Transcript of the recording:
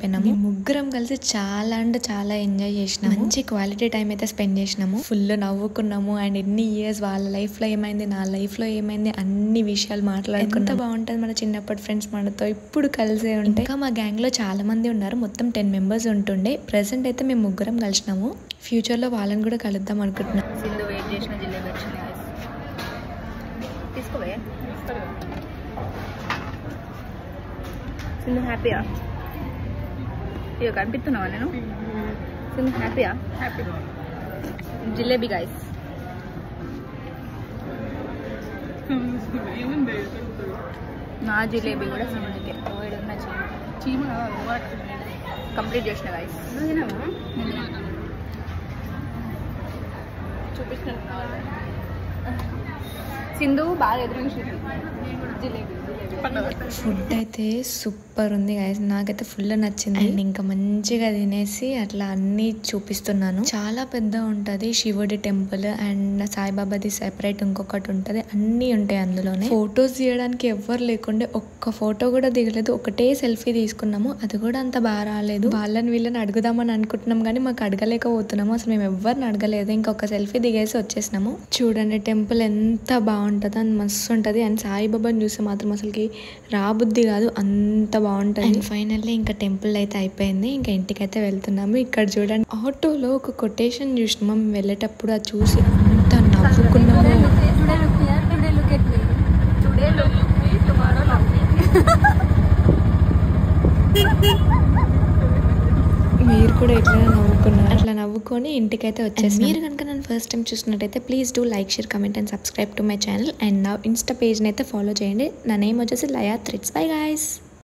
అయిపోయినాము. ముగ్గురం కలిసి చాలా అంటే చాలా ఎంజాయ్ చేసినాము. మంచి క్వాలిటీ టైం అయితే స్పెండ్ చేసినాము. ఫుల్ నవ్వుకున్నాము. అండ్ ఎన్ని ఇయర్స్ వాళ్ళ లైఫ్ లో ఏమైంది, నా లైఫ్ లో ఏమైంది, అన్ని విషయాలు మాట్లాడుకుంటే ఎంత బాగుంటది మన చిన్నప్పటి ఫ్రెండ్స్ మనతో ఇప్పుడు కలిసే ఉంటే. ఇంకా మా గ్యాంగ్ లో చాలా మంది ఉన్నారు, మొత్తం 10 మెంబర్స్ ఉంటుండే. ప్రెసెంట్ అయితే మేము ముగ్గురం కలిసినాము. ఫ్యూచర్ లో వాళ్ళని కూడా కలుద్దాం అనుకుంటున్నాం. సింధు హ్యాపీయా? ఇక కనిపిస్తున్నావా నేను? సింధు హ్యాపీయా? హ్యాపీ. జిలేబీ గైస్. నా జిలేబీ కూడా సింధుకే. కంప్లీట్ చేసిన గైస్. చూపిస్తున్నాను. సింధు బాగా ఎదురు జిలేబీ. ఫుడ్ అయితే సూపర్ ఉంది గైస్, నాకైతే ఫుల్ నచ్చింది. అండ్ ఇంకా మంచిగా తినేసి అట్లా అన్ని చూపిస్తున్నాను. చాలా పెద్ద ఉంటది శివుడి టెంపుల్, అండ్ సాయిబాబాది సెపరేట్ ఇంకొకటి ఉంటది. అన్ని ఉంటాయి అందులోనే. ఫొటోస్ తీయడానికి ఎవ్వరు లేకుండే, ఒక్క ఫోటో కూడా దిగలేదు. ఒకటే సెల్ఫీ తీసుకున్నాము, అది కూడా అంత బాగా రాలేదు. వాళ్ళని వీళ్ళని అడుగుదామని అనుకుంటున్నాం కానీ మాకు అడగలేకపోతున్నాము. అసలు మేము ఎవరిని అడగలేదు. ఇంకొక సెల్ఫీ దిగేసి వచ్చేసినాము. చూడండి టెంపుల్ ఎంత బాగుంటుంది, అని మస్తు ఉంటది. అండ్ సాయిబాబాని చూస్తే మాత్రం అసలుకి రాబుద్ధి కాదు, అంత బాగుంటుంది. అండ్ ఫైనల్లీ ఇంకా టెంపుల్ అయితే అయిపోయింది. ఇంకా ఇంటికైతే వెళ్తున్నాము. ఇక్కడ చూడండి ఆటోలో ఒక కొటేషన్ చూసినాము మేము వెళ్ళేటప్పుడు, అది చూసి అంత నవ్వుకున్నాము. మీరు కూడా ఎట్లా నవ్వుకున్నారు? అట్లా నవ్వుకొని ఇంటికైతే వచ్చేసి. మీరు కనుక నన్ను ఫస్ట్ టైం చూసినట్టయితే please do like, share, comment and subscribe to my channel. And నా ఇన్స్టా పేజ్ని అయితే ఫాలో చేయండి. నా నేమ్ వచ్చేసి లయా థ్రెడ్స్. Bye guys.